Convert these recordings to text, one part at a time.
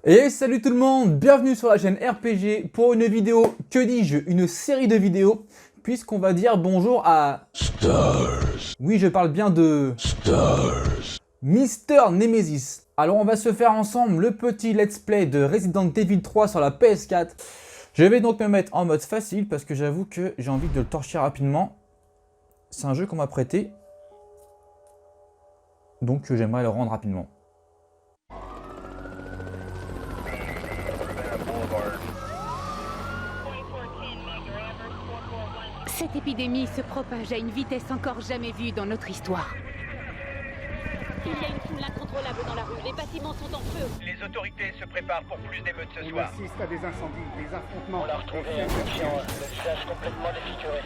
Et salut tout le monde, bienvenue sur la chaîne RPG pour une vidéo, que dis-je, une série de vidéos, puisqu'on va dire bonjour à... Stars. Oui, je parle bien de... Stars. Mister Nemesis. Alors on va se faire ensemble le petit let's play de Resident Evil 3 sur la PS4. Je vais donc me mettre en mode facile parce que j'avoue que j'ai envie de le torcher rapidement. C'est un jeu qu'on m'a prêté, donc j'aimerais le rendre rapidement. Cette épidémie se propage à une vitesse encore jamais vue dans notre histoire. Il y a une foule incontrôlable dans la rue, les bâtiments sont en feu. Les autorités se préparent pour plus d'émeutes ce On soir. assiste à des incendies, des affrontements. On a retrouvé un conscient, le visage complètement défiguré.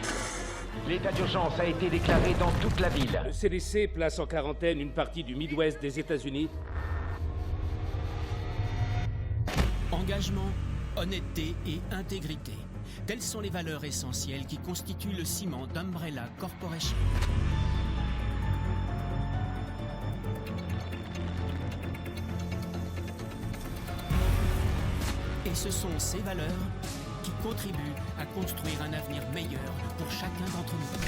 L'état d'urgence a été déclaré dans toute la ville. Le CDC place en quarantaine une partie du Midwest des États-Unis. Engagement, honnêteté et intégrité. Telles sont les valeurs essentielles qui constituent le ciment d'Umbrella Corporation. Et ce sont ces valeurs qui contribuent à construire un avenir meilleur pour chacun d'entre nous.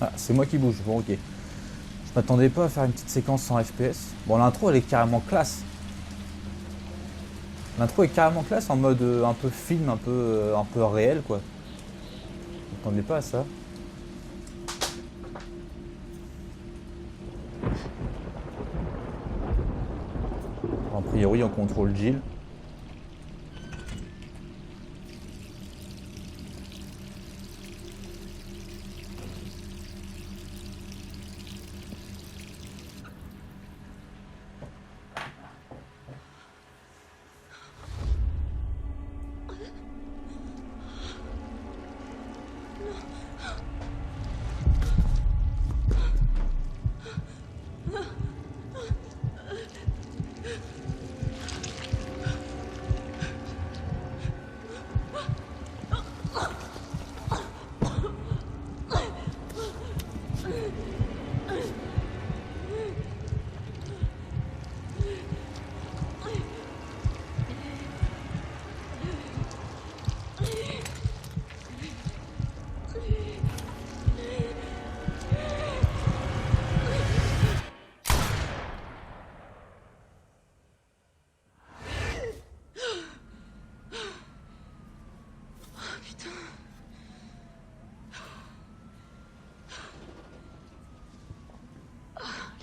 Ah, c'est moi qui bouge, bon ok. Je m'attendais pas à faire une petite séquence sans FPS. Bon, l'intro elle est carrément classe. L'intro est carrément classe en mode un peu film, un peu réel quoi. Je m'attendais pas à ça. A priori on contrôle Jill.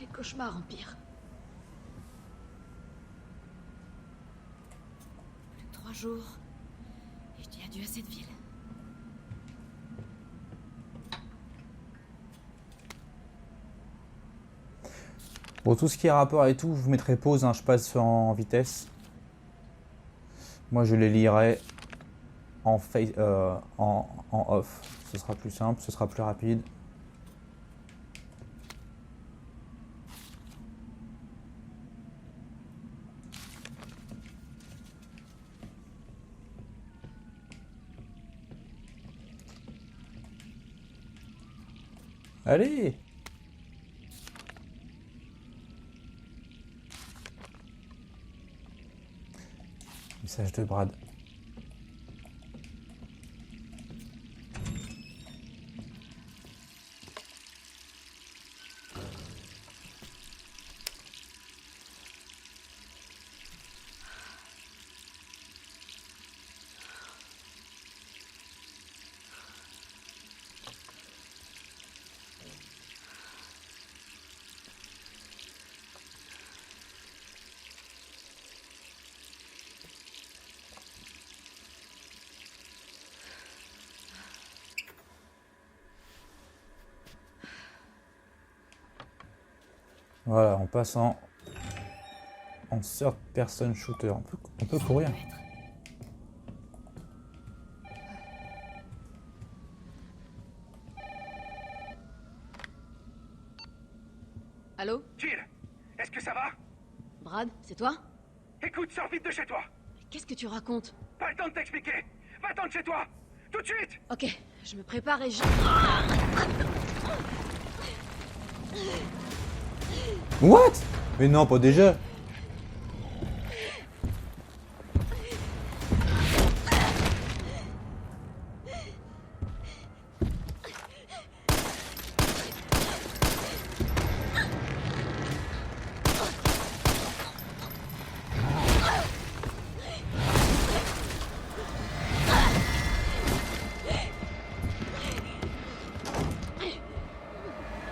Les cauchemars empirent. Plus de 3 jours, et je dis adieu à cette ville. Bon, tout ce qui est rapport et tout, je vous mettrai pause, hein, je passe en vitesse. Moi je les lirai en off. Ce sera plus simple, ce sera plus rapide. Allez! Message de Brad. Voilà, on passe en third person shooter. On peut courir. Allô? Jill, est-ce que ça va? Brad, c'est toi? Écoute, sors vite de chez toi. Qu'est-ce que tu racontes? Pas le temps de t'expliquer. Va-t'en de chez toi. Tout de suite. Ok, je me prépare et je... What? Mais non, pas déjà.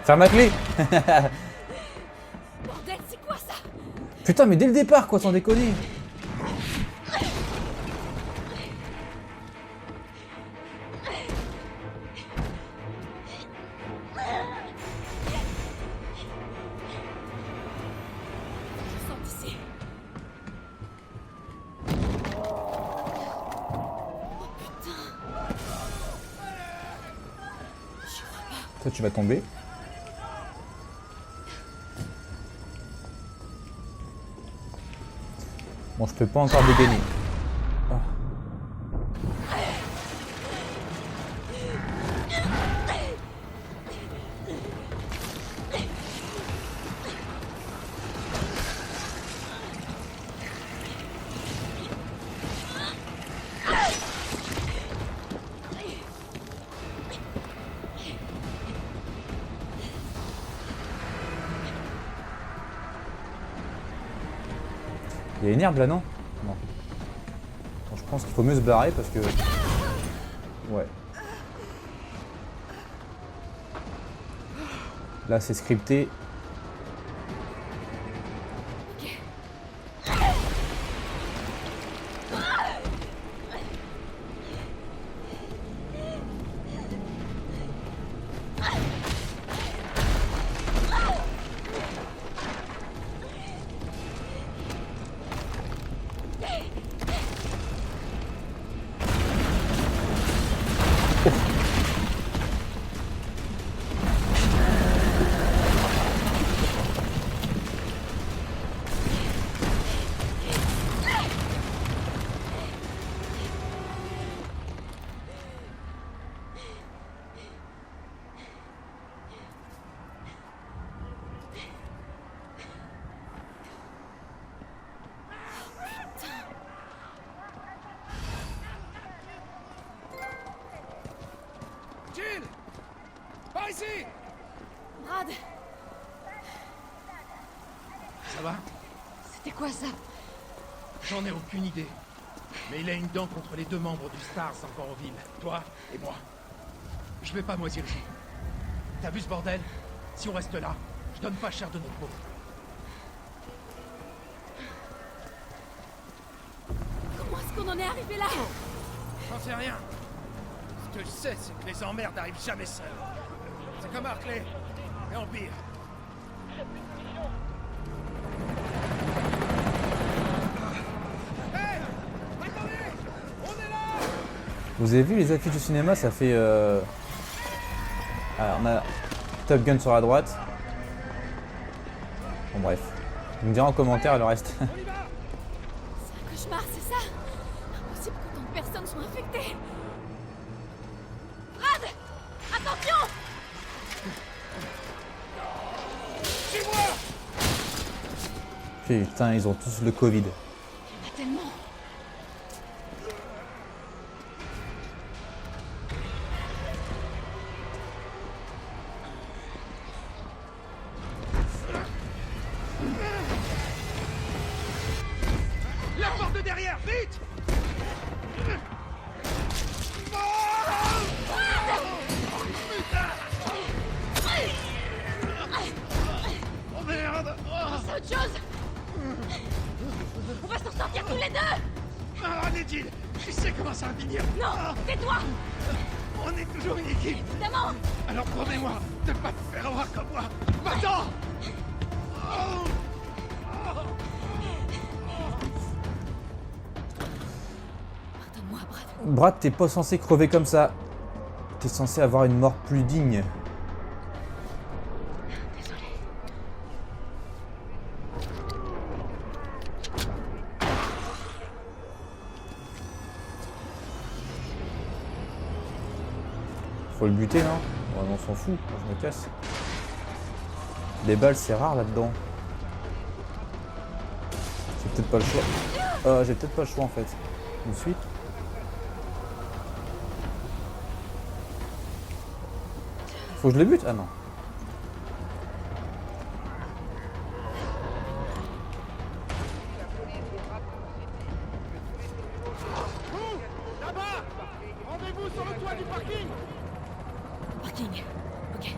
Ferme la clé. Bordel, c'est quoi ça? Putain, mais dès le départ, quoi, sans déconner. Je sors d'ici. Toi, tu vas tomber. Bon, je peux pas encore dégainer. Ah. Il y a une herbe là, non? Non. Bon, je pense qu'il faut mieux se barrer parce que... Ouais. Là, c'est scripté. Jill, par ici. Brad, Ça va? c'était quoi ça? J'en ai aucune idée. Mais il a une dent contre les deux membres du Stars encore en ville. Toi et moi. Je vais pas moisir ici. T'as vu ce bordel? Si on reste là, je donne pas cher de notre peau. Comment est-ce qu'on en est arrivé là? J'en sais rien. Ce que je sais, c'est que les emmerdes n'arrivent jamais seuls. C'est comme Hartley, mais en pire. Vous avez vu les affiches du cinéma, ça fait... Alors, on a Top Gun sur la droite. Bon, bref. Vous me direz en commentaire le reste. C'est un cauchemar, c'est ça? Impossible qu'autant de personnes soient infectées. Brad, attention! Putain, ils ont tous le Covid. Il y en a tellement. La porte de derrière, vite! Oh merde! C'est autre chose. On va s'en sortir tous les deux. Ah, Nedil, tu sais comment ça va finir? Non, tais-toi. On est toujours une équipe! Évidemment. Alors promets-moi de pas te faire avoir comme moi! Va-t'en! Pardonne-moi, Brad. Brad, t'es pas censé crever comme ça. T'es censé avoir une mort plus digne. Faut le buter, non? Ouais, on s'en fout, je me casse. Les balles, c'est rare là-dedans. J'ai peut-être pas le choix. J'ai peut-être pas le choix en fait. Une suite. Faut que je le bute? Ah non. Là-bas! Rendez-vous sur le toit du parking! Parking. Ok.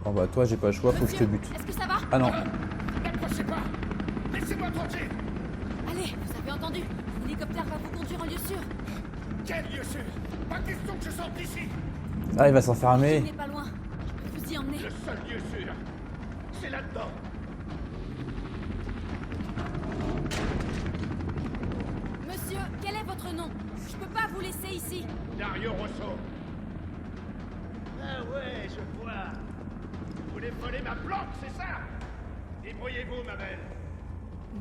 Bon bah toi j'ai pas le choix, faut que je te bute. Est-ce que ça va? Ah non. N'approchez pas! Laissez-moi tranquille! Allez, vous avez entendu. L'hélicoptère va vous conduire en lieu sûr. Quel lieu sûr? Pas question que je sorte d'ici! Ah il va Il s'enfermer. n'est pas loin. Je peux vous y emmener. Le seul lieu sûr, c'est là-dedans! Monsieur, quel est votre nom? Je peux pas vous laisser ici. Dario Rosso! Ah ouais, je vois! Vous voulez voler ma planque, c'est ça? Débrouillez-vous, ma belle!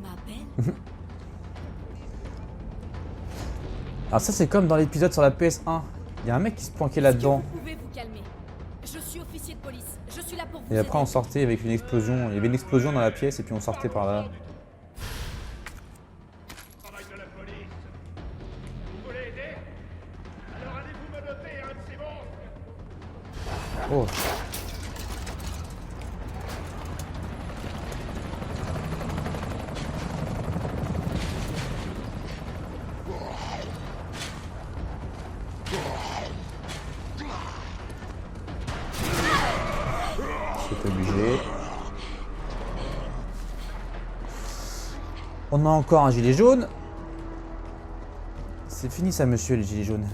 Ma belle? Alors ça c'est comme dans l'épisode sur la PS1. Il y a un mec qui se planquait Est-ce que là-dedans. vous pouvez vous calmer. Je suis officier de police. Je suis là pour vous Et après on aider. sortait avec une explosion. Il y avait une explosion dans la pièce et puis on sortait par là. Travail de la police! Vous voulez aider? Alors allez-vous me noter un de ces monstres? Oh. C'est obligé. On a encore un gilet jaune. C'est fini ça monsieur les gilets jaunes.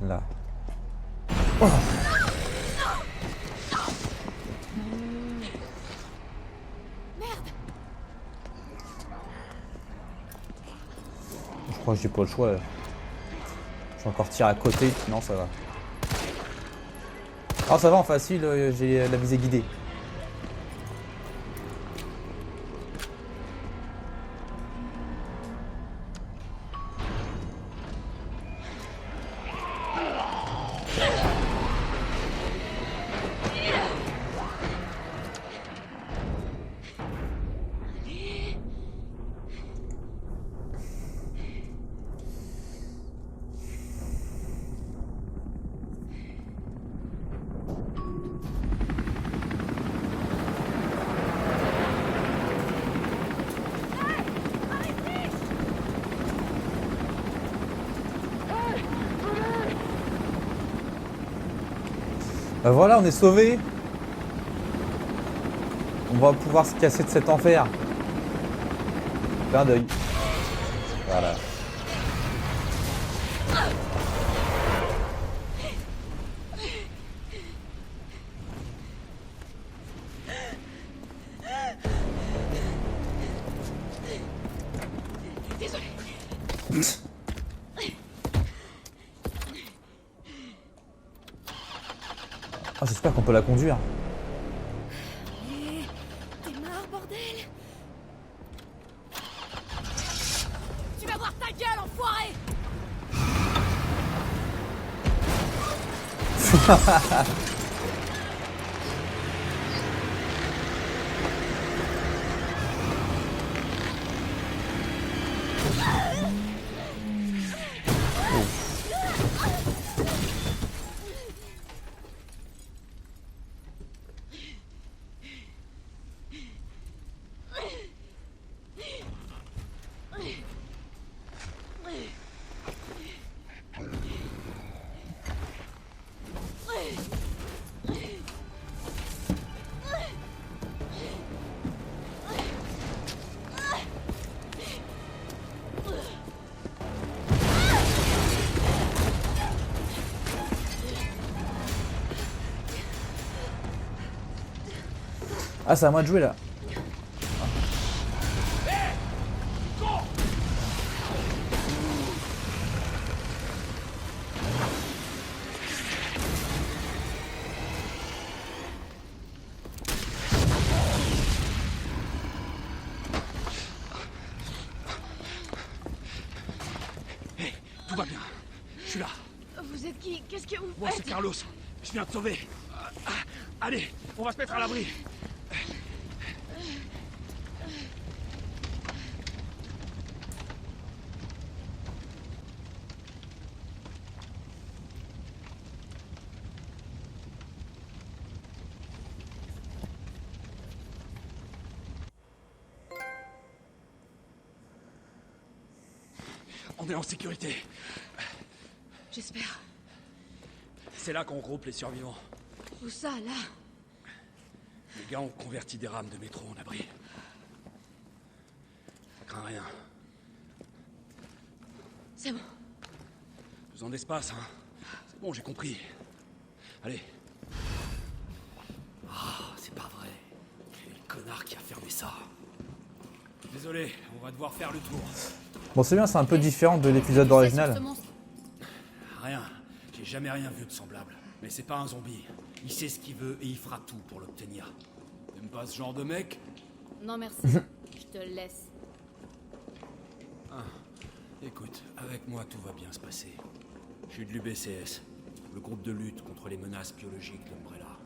Là. Oh. Je crois que j'ai pas le choix. Je vais encore tirer à côté. Non, ça va. Ah, ça va en facile, j'ai la visée guidée. Bah voilà, on est sauvés. On va pouvoir se casser de cet enfer. Clin d'œil. Voilà. Ah, j'espère qu'on peut la conduire. T'es mort, bordel! Tu vas voir ta gueule, enfoiré! Ah, c'est à moi de jouer là. Hey, tout va bien. Je suis là. Vous êtes qui? Qu'est-ce que vous Moi, faites? c'est Carlos. Je viens te sauver. Allez, on va se mettre à l'abri. On est en sécurité. J'espère. C'est là qu'on regroupe les survivants. Où ça, là? Les gars ont converti des rames de métro en abri. Ça craint rien. C'est bon. Besoin d'espace, hein. C'est bon, j'ai compris. Allez. Ah, c'est pas vrai. Quel connard qui a fermé ça. Désolé, on va devoir faire le tour. Bon, c'est bien, c'est un peu différent de l'épisode original. Rien. J'ai jamais rien vu de semblable. Mais c'est pas un zombie. Il sait ce qu'il veut et il fera tout pour l'obtenir. T'aimes pas ce genre de mec? Non, merci. Je te laisse. Ah, écoute, avec moi tout va bien se passer. Je suis de l'UBCS, le groupe de lutte contre les menaces biologiques d'Umbrella.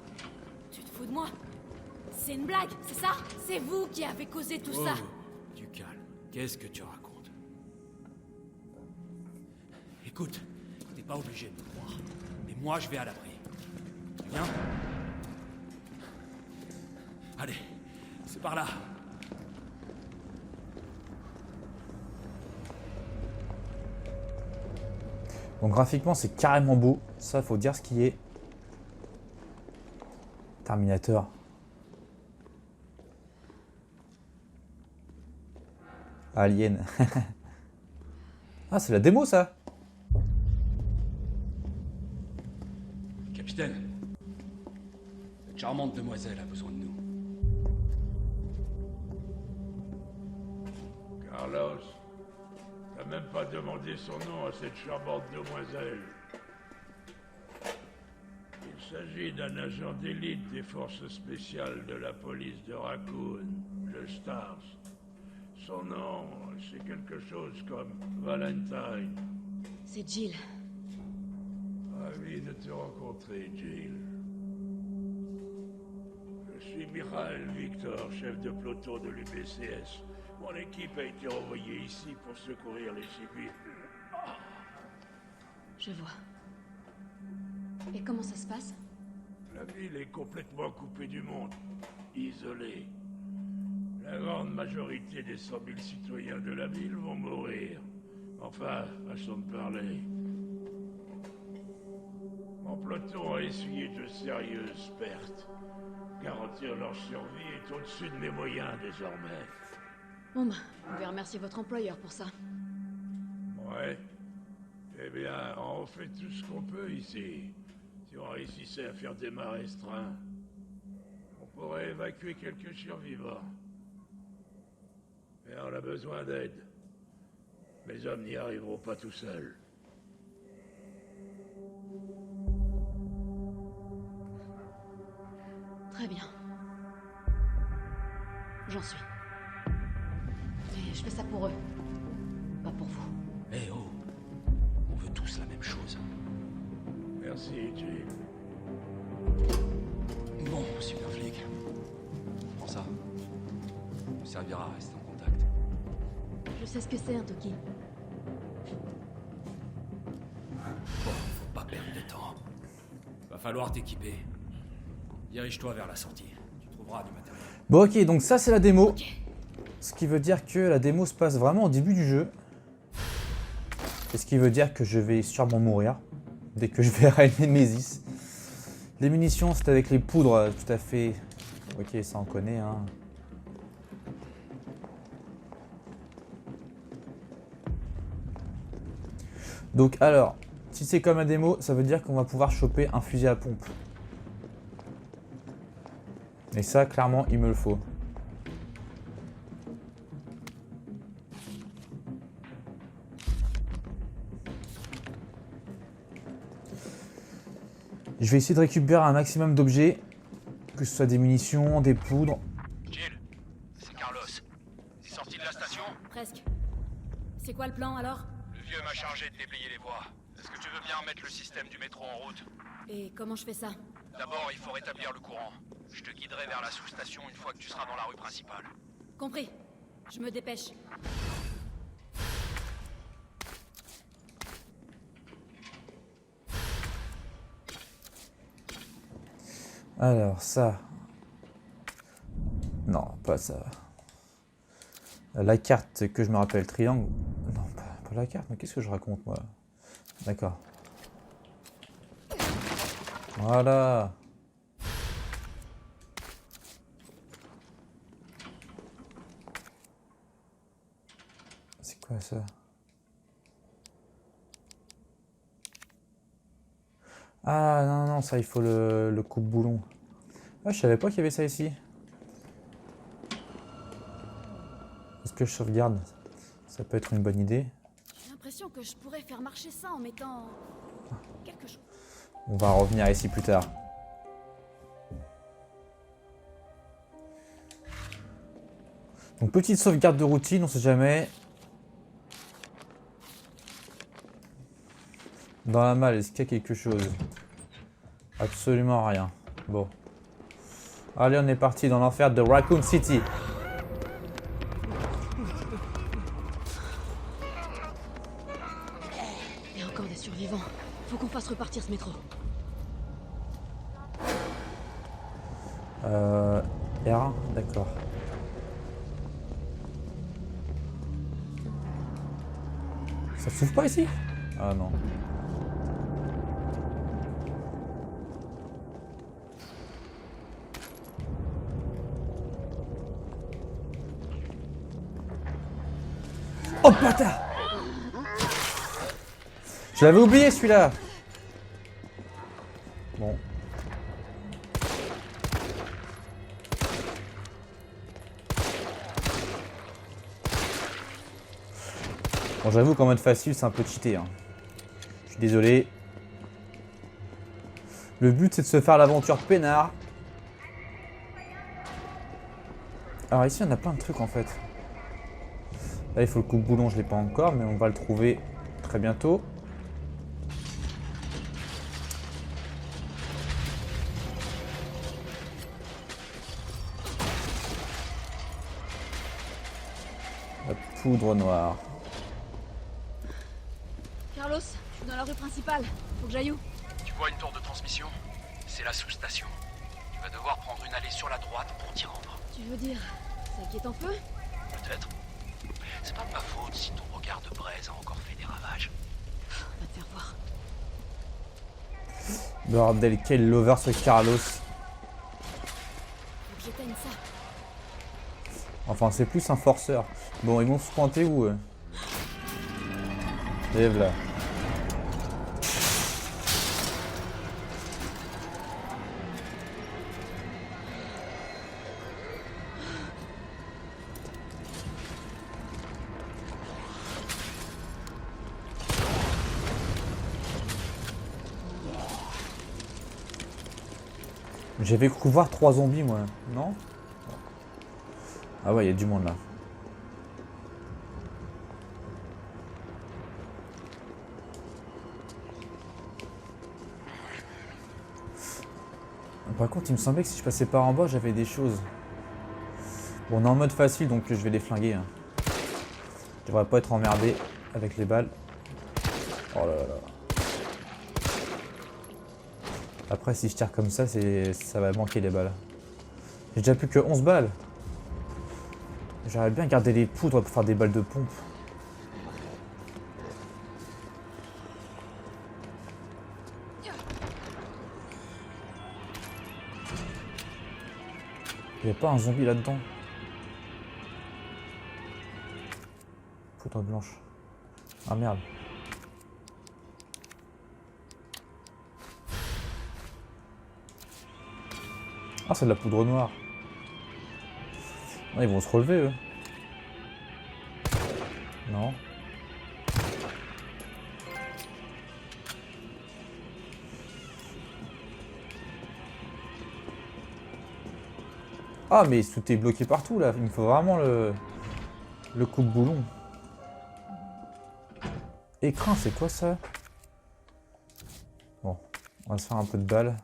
Tu te fous de moi? C'est une blague, c'est ça? C'est vous qui avez causé tout ça? Du calme. Qu'est-ce que tu racontes? Écoute, t'es pas obligé de me croire. Mais moi, je vais à l'abri. Tu viens? Allez, c'est par là. Bon, graphiquement, c'est carrément beau. Ça, faut dire ce qui est. Terminator. Alien. Ah, c'est la démo, ça. Capitaine, cette charmante demoiselle a besoin de nous. Carlos, t'as même pas demandé son nom à cette charmante demoiselle. Il s'agit d'un agent d'élite des forces spéciales de la police de Raccoon, le Stars. Son nom, c'est quelque chose comme Valentine. C'est Jill. Ravi de te rencontrer, Jill. Je suis Michael Victor, chef de peloton de l'UBCS. Mon équipe a été envoyée ici pour secourir les civils. Je vois. Et comment ça se passe? La ville est complètement coupée du monde, isolée. La grande majorité des 100 000 citoyens de la ville vont mourir. Enfin, façon de parler. Mon peloton a essuyé de sérieuses pertes. Garantir leur survie est au-dessus de mes moyens désormais. Bon bah, vous pouvez remercier votre employeur pour ça. Ouais. Eh bien, on fait tout ce qu'on peut ici. Si on réussissait à faire démarrer ce train, on pourrait évacuer quelques survivants. Mais on a besoin d'aide. Mes hommes n'y arriveront pas tout seuls. Très bien. J'en suis. Mais je fais ça pour eux. Pas pour vous. Eh oh, on veut tous la même chose. Merci, Jill. Bon, super flic. Prends ça. Ça servira à rester en contact. Je sais ce que c'est un Toki. Bon, faut pas perdre de temps. Va falloir t'équiper. Dirige-toi vers la sortie. Tu trouveras du matériel. Bon ok, donc ça c'est la démo. Ce qui veut dire que la démo se passe vraiment au début du jeu. Et ce qui veut dire que je vais sûrement mourir dès que je verrai une Nemesis. Les munitions, c'est avec les poudres, tout à fait. Ok, ça on connaît, hein. Donc alors, si c'est comme la démo, ça veut dire qu'on va pouvoir choper un fusil à pompe. Et ça, clairement, il me le faut. Je vais essayer de récupérer un maximum d'objets, que ce soit des munitions, des poudres. Jill, c'est Carlos. T'es sorti de la station? Presque. C'est quoi le plan alors? Le vieux m'a chargé de déblayer les voies. Est-ce que tu veux bien remettre le système du métro en route? Et comment je fais ça? D'abord, il faut rétablir le courant. Je te guiderai vers la sous-station une fois que tu seras dans la rue principale. Compris. Je me dépêche. Alors, ça... Non, pas ça. La carte que je me rappelle, triangle... Non, pas la carte, mais qu'est-ce que je raconte, moi? D'accord. Voilà. C'est quoi ça? Ah non, non, ça il faut le coupe-boulon. Ah, je savais pas qu'il y avait ça ici. Est-ce que je sauvegarde? Ça peut être une bonne idée. J'ai l'impression que je pourrais faire marcher ça en mettant quelque chose. On va revenir ici plus tard. Donc petite sauvegarde de routine, on sait jamais. Dans la malle, est-ce qu'il y a quelque chose? Absolument rien. Bon. Allez, on est parti dans l'enfer de Raccoon City. Il y a encore des survivants. Faut qu'on fasse repartir ce métro. R1, d'accord. Ça s'ouvre pas ici? Ah non. Oh bâtard! Je l'avais oublié celui-là. Bon. Bon, j'avoue qu'en mode facile, c'est un peu cheaté, hein. Je suis désolé. Le but, c'est de se faire l'aventure peinard. Alors ici, on a plein de trucs en fait. Là, il faut le coupe-boulon, je ne l'ai pas encore, mais on va le trouver très bientôt. La poudre noire. Carlos, je suis dans la rue principale. Faut que j'aille où? Tu vois une tour de transmission? C'est la sous-station. Tu vas devoir prendre une allée sur la droite pour t'y rendre. Tu veux dire, ça qui est en feu? Peut-être. C'est pas de ma faute si ton regard de braise a encore fait des ravages. Va te faire voir. Bordel, quel lover ce Carlos. Faut que j'éteigne ça. Enfin, c'est plus un forceur. Bon, ils vont se pointer où Lève là. J'avais cru voir 3 zombies, moi. Non? Ah ouais, il y a du monde là. Par contre, il me semblait que si je passais par en bas, j'avais des choses. Bon, on est en mode facile, donc je vais les flinguer. Hein. Je devrais pas être emmerdé avec les balles. Oh là là là. Après, si je tire comme ça, ça va manquer les balles. J'ai déjà plus que 11 balles. J'aurais bien gardé les poudres pour faire des balles de pompe. Il n'y a pas un zombie là-dedans. Poudre blanche. Ah merde. Ah, c'est de la poudre noire. Ah, ils vont se relever, eux. Non. Ah, mais tout est bloqué partout, là. Il me faut vraiment le coupe-boulon. Écrin, c'est quoi, ça? Bon, on va se faire un peu de balles.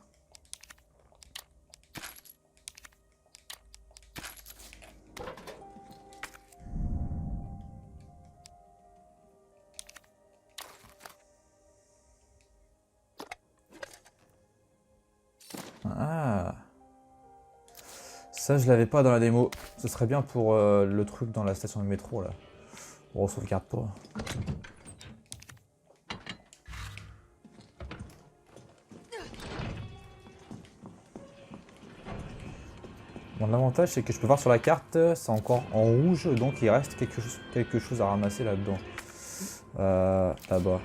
Ah, ça je l'avais pas dans la démo. Ce serait bien pour le truc dans la station de métro là. Bon, on sauvegarde pas. Bon, l'avantage c'est que je peux voir sur la carte, c'est encore en rouge, donc il reste quelque chose à ramasser là-dedans. Là-bas.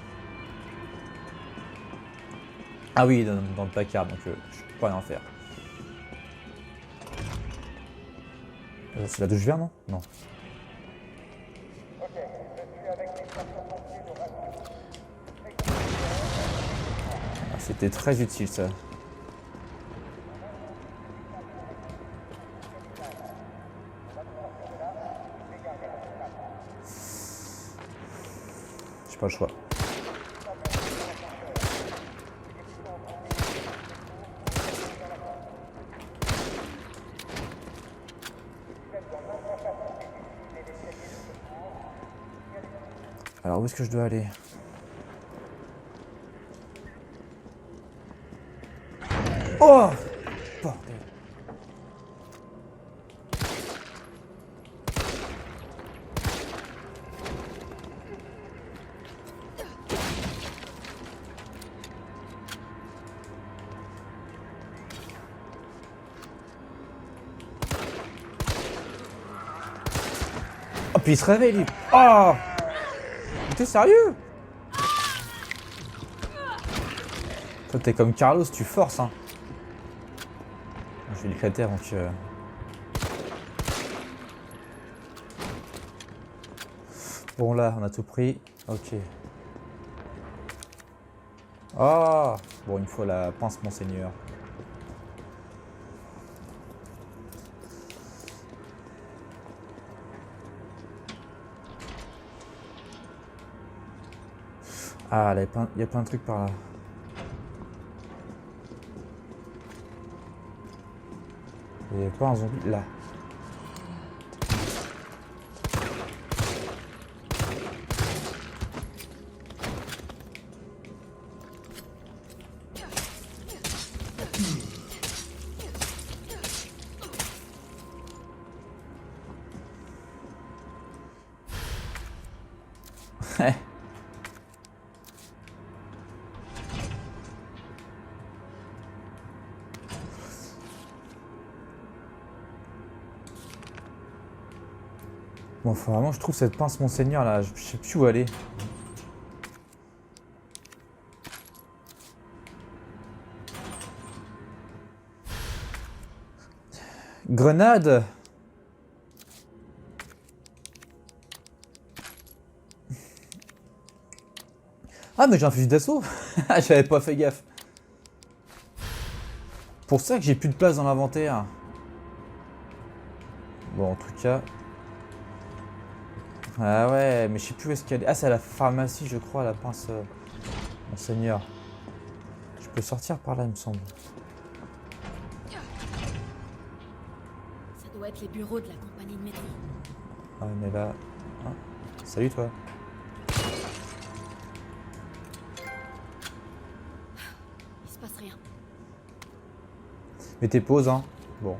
Ah oui, dans le placard, donc je peux pas rien faire. C'est là d'où je viens, non? Non. Ah, c'était très utile, ça. J'ai pas le choix. Alors où est-ce que je dois aller? Oh! Bordel. Oh, puis il se réveille, lui. Oh! T'es sérieux? Toi t'es comme Carlos, tu forces hein. Je vais l'éclater avant que... Bon là, on a tout pris. Ok. Ah! Bon, il me faut la pince Monseigneur. Ah, là, il y a plein de trucs par là. Il n'y a pas un zombie là. Bon, faut vraiment que je trouve cette pince Monseigneur là, je sais plus où aller. Grenade! Ah mais j'ai un fusil d'assaut. J'avais pas fait gaffe. Pour ça que j'ai plus de place dans l'inventaire. Bon, en tout cas... Ah ouais, mais je sais plus où est-ce qu'elle est. Ah, c'est à la pharmacie, je crois, la pince Monseigneur. Je peux sortir par là, il me semble. doit être les bureaux de la compagnie de métro. Ah, mais là... Ah. Salut toi. Il se passe rien. Mais t'es pause, hein. Bon.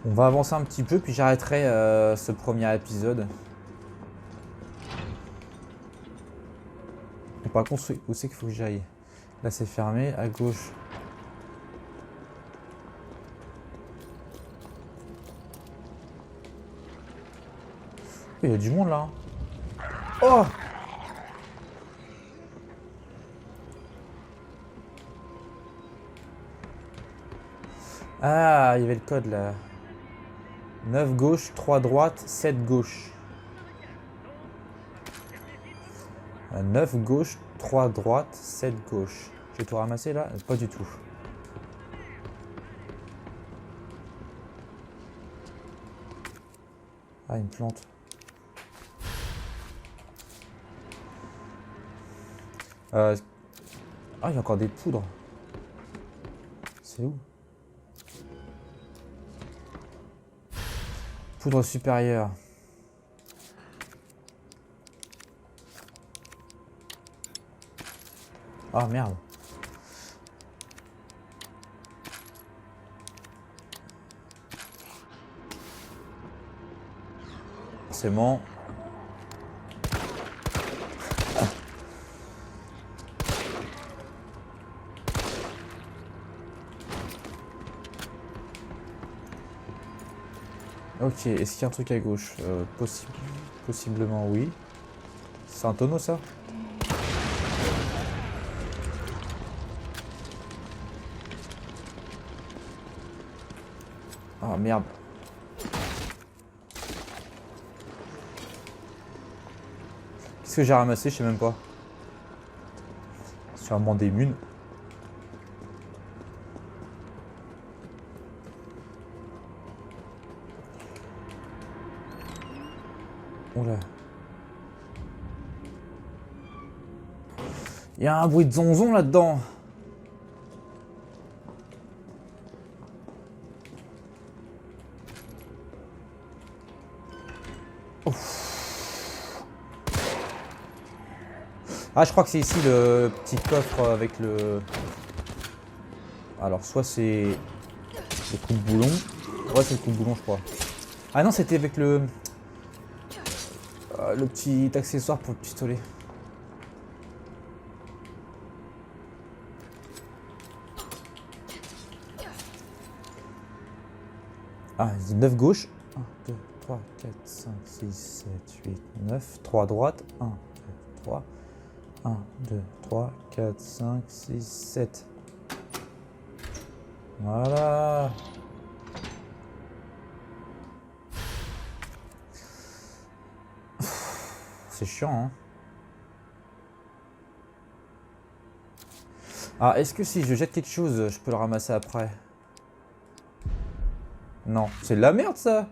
On va avancer un petit peu, puis j'arrêterai ce premier épisode. Et par contre, où c'est qu'il faut que j'aille? Là, c'est fermé, à gauche. Il y a du monde là. Oh! Ah, il y avait le code là. 9 gauche, 3 droite, 7 gauche. 9 gauche, 3 droite, 7 gauche. J'ai tout ramassé là? Pas du tout. Ah, une plante. Ah, il y a encore des poudres. C'est où? Poudre supérieure. Ah merde. C'est bon. Ok, est-ce qu'il y a un truc à gauche? Possiblement oui. C'est un tonneau ça? Ah merde. Qu'est-ce que j'ai ramassé? Je sais même pas. Sûrement des munes. Oula. Il y a un bruit de zonzon là-dedans. Ah, je crois que c'est ici le petit coffre avec le... Alors, soit c'est le coup de boulon. Ouais, c'est le coup de boulon, je crois. Ah non, c'était avec le petit accessoire pour le pistolet. Ah, il dit 9 gauche. 1, 2, 3, 4, 5, 6, 7, 8, 9. 3 droite. 1, 2, 3. 1, 2, 3, 4, 5, 6, 7. Voilà. C'est chiant, hein. Ah, est-ce que si je jette quelque chose, je peux le ramasser après? Non, c'est de la merde ça.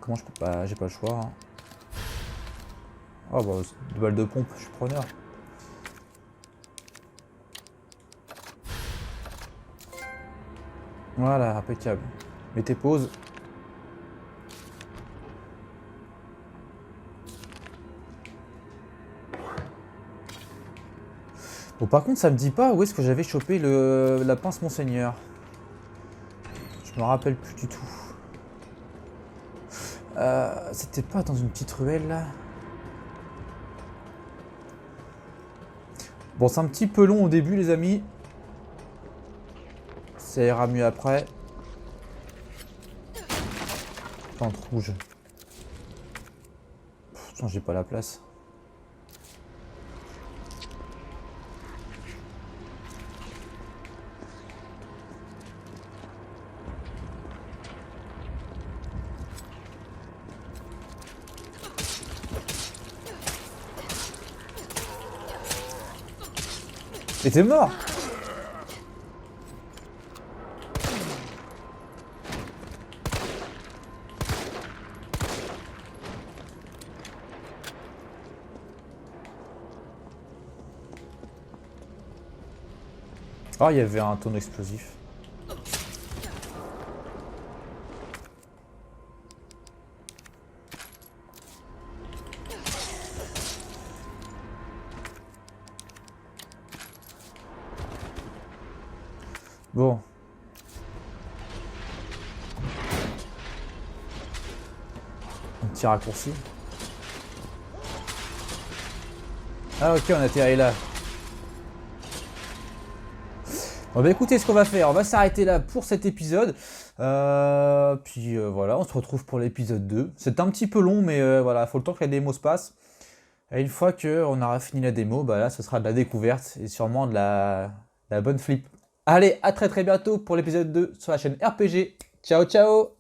Comment je peux pas... J'ai pas le choix. Hein. Oh bah, 2 balles de pompe, je suis preneur. Voilà, impeccable. Mettez pause. Bon, par contre, ça me dit pas où est-ce que j'avais chopé la pince Monseigneur. Je me rappelle plus du tout. C'était pas dans une petite ruelle là? Bon, c'est un petit peu long au début, les amis. Ça ira mieux après. Plante rouge. Putain, j'ai pas la place. Et t'es mort. Ah, il y avait un tonneau explosif. Bon. Un petit raccourci. Ah ok, on atterrit là. Bon bah écoutez ce qu'on va faire, on va s'arrêter là pour cet épisode. Puis voilà, on se retrouve pour l'épisode 2. C'est un petit peu long mais voilà, il faut le temps que la démo se passe. Et une fois qu'on aura fini la démo, bah là ce sera de la découverte et sûrement de la bonne flip. Allez, à très bientôt pour l'épisode 2 sur la chaîne RPG. Ciao ciao.